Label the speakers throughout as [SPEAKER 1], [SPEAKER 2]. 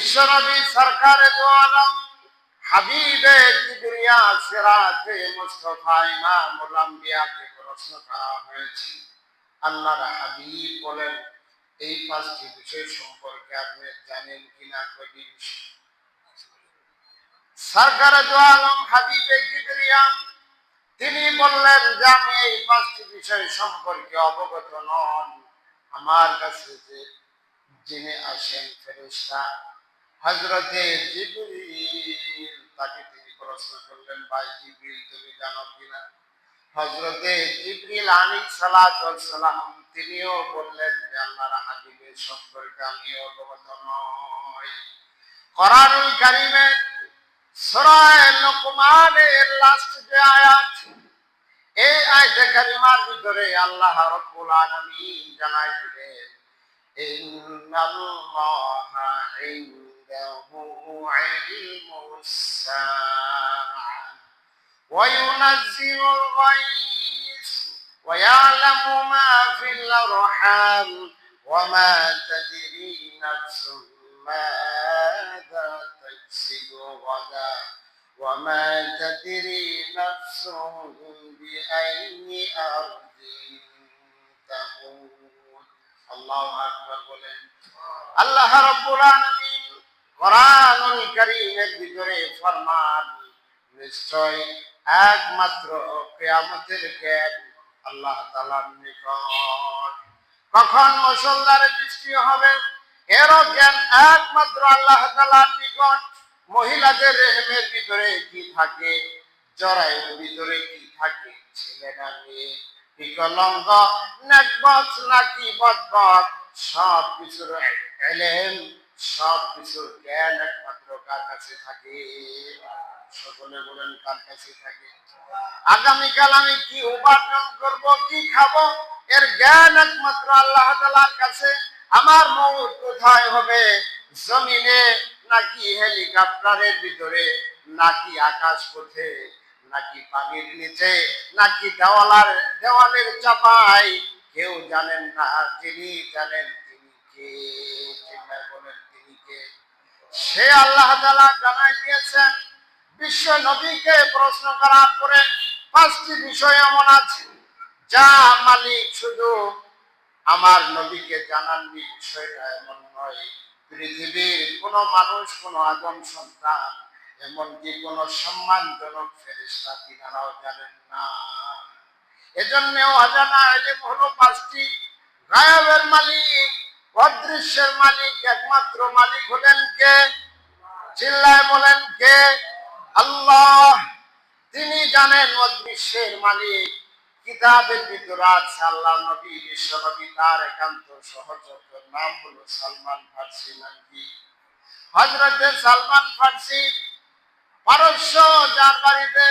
[SPEAKER 1] বিশ্বনবী সরকারে দো আলম হাবিবে কিবরিয়া সিরাতে মুস্তাফা ইমামুল আম্বিয়াকে প্রশ্ন করা হয়েছে, আল্লাহর হাবিব বলেন এই পাঁচটি বিষয় সম্পর্কে আপনি জানেন কিনা? কবি সরকারে দো আলম হাবিবে কিবরিয়া তিনি বললেন যে আমি এই পাঁচটি বিষয় সম্পর্কে অবগত নন। আমার কাছে যে যিনি আসেন ফেরেশতা হযরতে জিবরিল, তাকে তিনি প্রশ্ন করলেন, ভাই জিবরিল তুমি জানো কিনা? হযরতে জিবরিল আলাইহিস সালাতু ওয়াস সালাম তিনিও বললেন যে আল্লাহর হাবিবের সম্পর্কে আমি অবগত নই। কোরআনুল কারীমের সূরা লুকমানের লাস্ট যে আয়াত, এই আয়াতে কারিমার ভিতরে আল্লাহ রাব্বুল আলামিন জানাই দিলেন ইন্নাল্লাহা ইনদাহু ইলমুস সাআ ওয়া ইউনাজ্জিলুল গায়স ওয়া ইয়ালামু মা ফিল আরহাম ওয়া মা তাদরি নাফসুম মাযা তাকসিবু গাদা وما تدري نفس بأي أرض تموت। الله أكبر বলেন। আল্লাহ রাব্বুল আলামিন কোরআনুল কারীমের ভিতরে ফরমান, নিশ্চয় একমাত্র কিয়ামতের জ্ঞান আল্লাহ তাআলার নিকট। কখন মুষলধারে বৃষ্টি হবে এরও জ্ঞান একমাত্র আল্লাহ তাআলার নিকট। মহিলাদের রেহমের ভিতরে কি থাকে, জরায়ুর ভিতরে কি থাকে, ছেলে না মেয়ে, বিকলাঙ্গ নেকবত নাকি বদবক, সব কিছুর ইলম, সব কিছুর জ্ঞান একমাত্র কার কাছে থাকে? সকলে বলেন কার কাছে থাকে? আগামীকাল আমি কি উপার্জন করব, কি খাবো, এর জ্ঞান একমাত্র আল্লাহ তাআলার কাছে। আমার মউত কোথায় হবে, জমিনে নাকি হেলিকপ্টারের ভিতরে, নাকি আকাশ পথে, নাকি পানির নিচে, নাকি দেওয়ালের চাপায়, কেউ জানেন না। যিনি জানেন তিনি কে? চিন্তা করেন তিনি কে? সে আল্লাহ তাআলা জানাই দিয়েছেন। বিশ্ব নবীকে প্রশ্ন করার পরে পাঁচটি বিষয় এমন আছে যা মালিক শুধু আমার নবীকে জানাননি। বিষয়টা এমন নয়, পৃথিবীর কোন মানুষ, কোন আদম সন্তান, এমনকি কোন সম্মানজনক ফেরেশতা তিনারাও জানেন না। এজন্য অজানা ইলম হলো পাঁচটি। গায়েবের মালিক, অদৃশ্যের মালিক, একমাত্র মালিক হলেন কে? চিল্লায় বলেন কে? আল্লাহ। তিনি জানেন অদৃশ্যের মালিক। কিতাবের ভিতরে আছে আল্লাহ নবী, বিশ্ব নবী, তার একান্ত সহচর্য নাম হলো সালমান ফার্সি। নাকি হযরতে সালমান ফার্সি পারস্য যার বাড়িতে,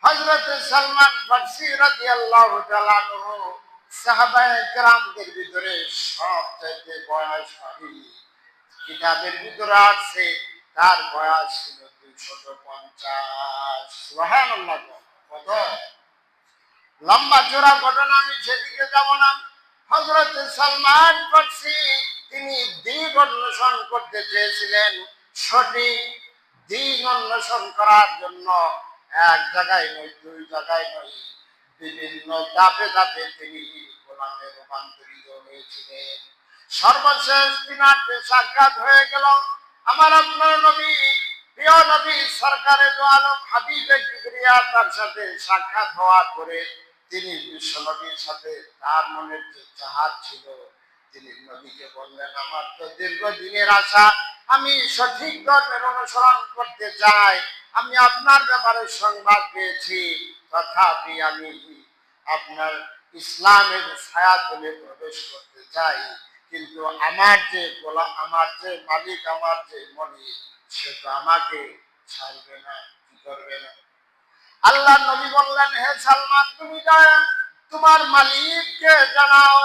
[SPEAKER 1] হযরতে সালমান ফার্সি রাদিয়াল্লাহু তাআলা আনহু সাহাবায়ে কেরামদের ভিতরে সবচেয়ে বয়সী। কিতাবের ভিতরে আছে তার বয়স ছিল 250। সুবহানাল্লাহ। কত লম্বা চড়া ঘটনা, আমি সেদিকে যাব না। হযরতে সালমান ফার্সি তিনি দিন অন্বেষণ করতে চেয়েছিলেন। সঠিক দিন অন্বেষণ করার জন্য এক জায়গায় নয়, দুই জায়গায় নয়, বিভিন্ন ধাপে ধাপে তিনি গোলামে রূপান্তরিত হয়েছিলেন। সর্বশেষ তিনার যে সাক্ষাৎ হয়ে গেল আমার আপনার নবী, প্রিয় নবী সরকারে দো আলম হাবিবে কিবরিয়া, তার সাথে সাক্ষাৎ হওয়ার পরে তিনি বিশ্ব নবীর সাথে তার মনের যে চাহাত ছিল, তিনি নবীকে বললেন, আমার তো দীর্ঘদিনের আশা, আমি সঠিক ধর্মের অনুসরণ করতে চাই। আমি আপনার ব্যাপারে সংবাদ পেয়েছি, তথাপি আমি আপনার ইসলামের ছায়াতলে প্রবেশ করতে চাই। কিন্তু আমার যে মালিক, আমার যে মালিক, সে তো আমাকে ছাড়বে না, কি করবে না। আল্লাহ নবী বললেন, হে সালমান, তুমি তোমার মালিককে জানাও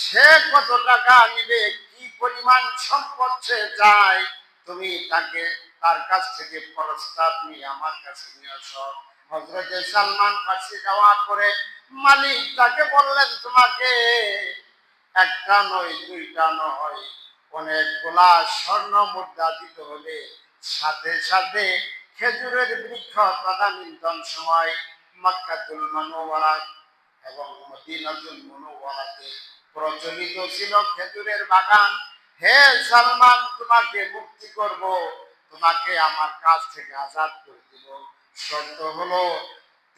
[SPEAKER 1] সে কত টাকা নিবে, কি পরিমাণ সম্পদ সে চায়। তুমি তার কাছ থেকে প্রস্তাব নিয়ে আমার কাছে নিয়ে আসো। হযরতে সালমান ফার্সি যাওয়ার পরে মালিক তাকে বললেন, তোমাকে একটা নয়, দুইটা নয়, অনেকগুলা স্বর্ণ মুদ্রা দিতে হবে। সাথে সাথে খেজুরের বৃক্ষ তদানীন্তন সময় মক্কাতুল মুনাওয়ারা এবং মদিনাতুল মুনাওয়ারাতে প্রচলিত ছিল খেজুরের বাগান। হে সালমান, তোমাকে মুক্তি করব, তোমাকে আমার কাছ থেকে আজাদ করে দিব। শর্ত হলো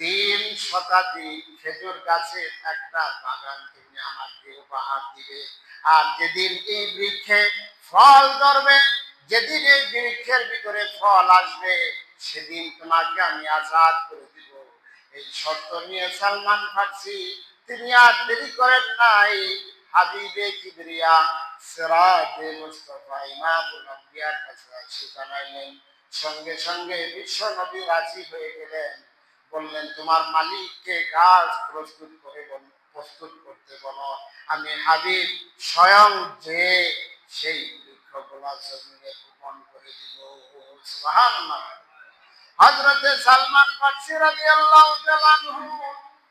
[SPEAKER 1] 3 শতাব্দী খেজুর গাছের একটা বাগান তুমি আমাকে উপহার দিবে। আর যেদিন এই বৃক্ষে ফল ধরবে, যেদিন এই বৃক্ষের ভিতরে ফল আসবে, সেদিন তোমাকে আমি আজাদ করে দিব। এই শর্ত নিয়ে সালমান ফার্সি তিনি আর দেরি করেন নাই, হাবিবে কিবরিয়া সিরাতে মুস্তাফা ইমামুল আম্বিয়ার কাছে এসে জানাইলেন। সঙ্গে সঙ্গে বিশ্ব নবী রাজি হয়ে গেলেন। বললেন, তোমার মালিককে গাছ প্রস্তুত করতে বলো, আমি হাবিব স্বয়ং যে সেই বৃক্ষগুলা জমিনে রোপণ করে দিব। সুবহানাল্লাহ। হযরতে সালমান ফার্সি রাদিয়াল্লাহু তাআলা আনহু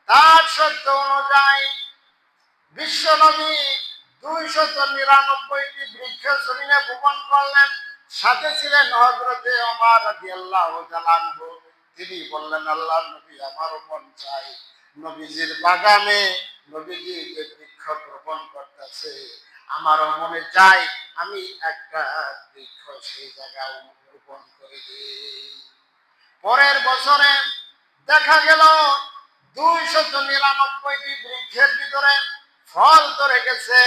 [SPEAKER 1] তার শর্ত অনুযায়ী বিশ্ব নবী 299টি বৃক্ষ জমিনে বপন করলেন। সাথে ছিলেন হযরতে ওমর রাদিয়াল্লাহু তাআলা আনহু। তিনি বললেন, আল্লাহর নবী, আমারও মন চাই নবীজির বাগানে নবীজি যে বৃক্ষ রোপণ করতেছে, আমারও মনে চাই আমি একটা বৃক্ষ সেই জায়গায় রোপণ করে দিই। পরের বছরে দেখা গেল 299টি বৃক্ষের ভিতরে ফল ধরে গেছে।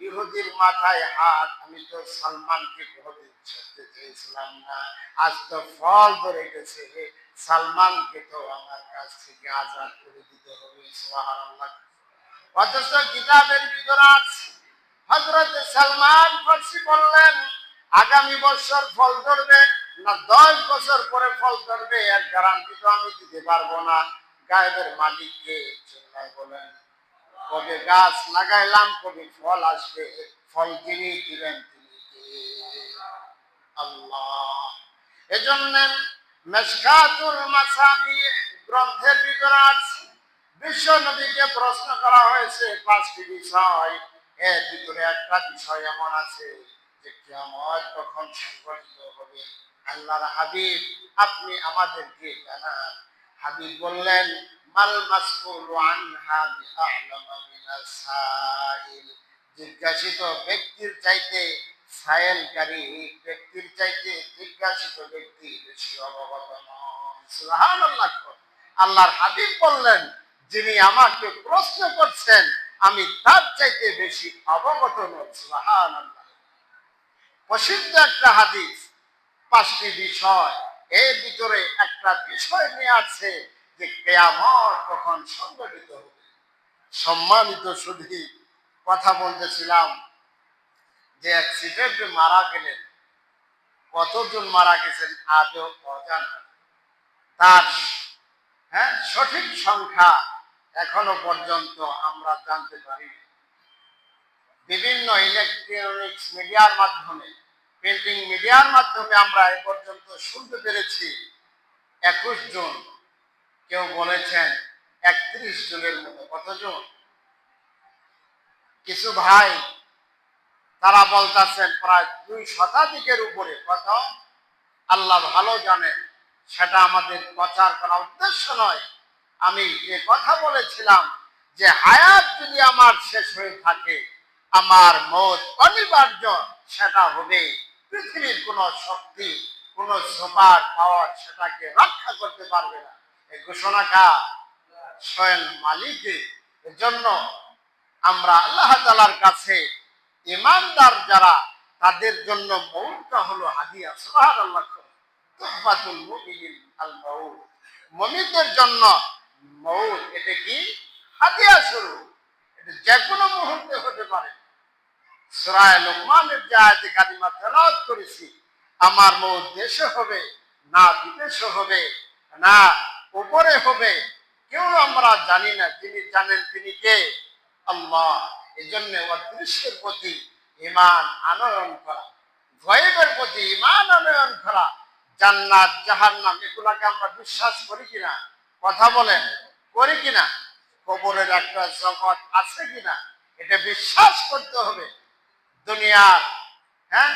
[SPEAKER 1] ইহুদির মাথায় হাত। আমি তো সালমানকে কোনোদিন ছাড়তে চেয়েছিলাম না, আজ তো ফল ধরে গেছে, সালমানকে তো আমার কাছ থেকে আজাদ করে দিতে হবে। সুবহানাল্লাহ। অথচ কিতাবের ভিতরে আছে হযরত সালমান ফার্সি বললেন, আগামী বছর ফল ধরবে না 10 বছর পরে ফল ধরবে, এর গ্যারান্টি তো আমি দিতে পারবো না। গায়েবের মালিককে চিন্তায় বলেন, কবে গাছ লাগাইলাম, কবে ফল আসবে, ফল যিনি দিবেন তিনি কে? আল্লাহ। এজন্য মিশকাতুল মাসাবিহ গ্রন্থের ভিতরে আছে, বিশ্ব নবীকে প্রশ্ন করা হয়েছে 5টি বিষয়। এর ভিতরে একটা বিষয় এমন আছে যে কিয়ামত কখন সংঘটিত হবে, আল্লাহর হাবিব আপনি আমাদেরকে জানান। হাবিব বললেন, মাল মাসউলু আনহা বিআলামা মিনাস সাইল। জিজ্ঞাসিত ব্যক্তির চাইতে সায়েলকারী ব্যক্তির চাইতে জিজ্ঞাসিত ব্যক্তি বেশি অবগত নন। সুবহানাল্লাহ। আল্লাহর হাবিব বললেন, যিনি আমাকে প্রশ্ন করছেন আমি তার চাইতে বেশি অবগত নই। সুবহানাল্লাহ। প্রসিদ্ধ একটা হাদিস, 5টি বিষয়, এর ভিতরে একটা বিষয় নিয়ে আছে যে কিয়ামত কখন সংঘটিত হবে। সম্মানিত সুধী, কথা বলতেছিলাম যে অ্যাক্সিডেন্টে মারা গেলেন, কতজন মারা গেছেন আজও অজানা। তার সঠিক সংখ্যা এখনো পর্যন্ত আমরা জানতে পারি। বিভিন্ন ইলেকট্রনিক্স মিডিয়ার মাধ্যমে, প্রিন্টিং মিডিয়ার মাধ্যমে আমরা এ পর্যন্ত শুনতে পেরেছি 21 জন, কেউ বলেছেন 31 জনের মতো। কতজন? কিছু ভাই তারা বলতেছেন প্রায় 2 শতাধিকের উপরে। কত? আল্লাহ ভালো জানেন, সেটা আমাদের প্রচার করা উদ্দেশ্য নয়। আমি যে কথা বলেছিলাম যে হায়াত যদি আমার শেষ হয়ে থাকে, আমার মত অনিবার্য, সেটা হবে। পৃথিবীর কোন শক্তি, কোন সুপার পাওয়ার সেটাকে রক্ষা করতে পারবে না। এই ঘোষণা কার? স্বয়ং মালিকের। এজন্য আমরা আল্লাহ তাআলার কাছে ঈমানদার যারা, তাদের জন্য মউতটা হলো হাদিয়া। সুবহানাল্লাহ। তুহফাতুল মুমিনিন আল মাউত। মুমিনদের জন্য মউত এটা কি? হাদিয়া স্বরূপ। এটা যে কোনো মুহূর্তে হতে পারে। সূরা লুকমানের যে আয়াতে কারিমা তেলাওয়াত করেছি, আমার মউত দেশে হবে না বিদেশে হবে না উপরে হবে, কেউ আমরা জানি না। যিনি জানেন তিনি কে? আল্লাহ। এজন্য অদৃশ্যের প্রতি ঈমান আনয়ন করা, গায়বের প্রতি ঈমান আনয়ন করা, জান্নাত জাহান্নাম এগুলাকে আমরা বিশ্বাস করি কিনা? কথা বলেন, করি কিনা? কবরের একটা জগৎ আছে কিনা? এটা বিশ্বাস করতে হবে। দুনিয়ার, হ্যাঁ,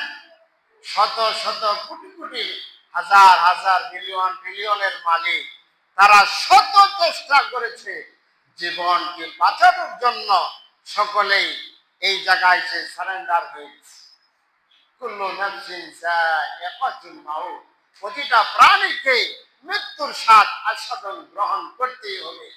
[SPEAKER 1] শত শত কোটি কোটি হাজার হাজার মিলিয়ন ট্রিলিয়নের মালিক, তারা শত চেষ্টা করেছে জীবনকে বাঁচানোর জন্য। সকলেই এই জায়গায় সে সারেন্ডার হয়ে গেছে। কুল্লু নাফসিন যায়িকাতুল মাউত, প্রতিটা প্রাণীকে মৃত্যুর স্বাদ আস্বাদন গ্রহণ করতেই হবে।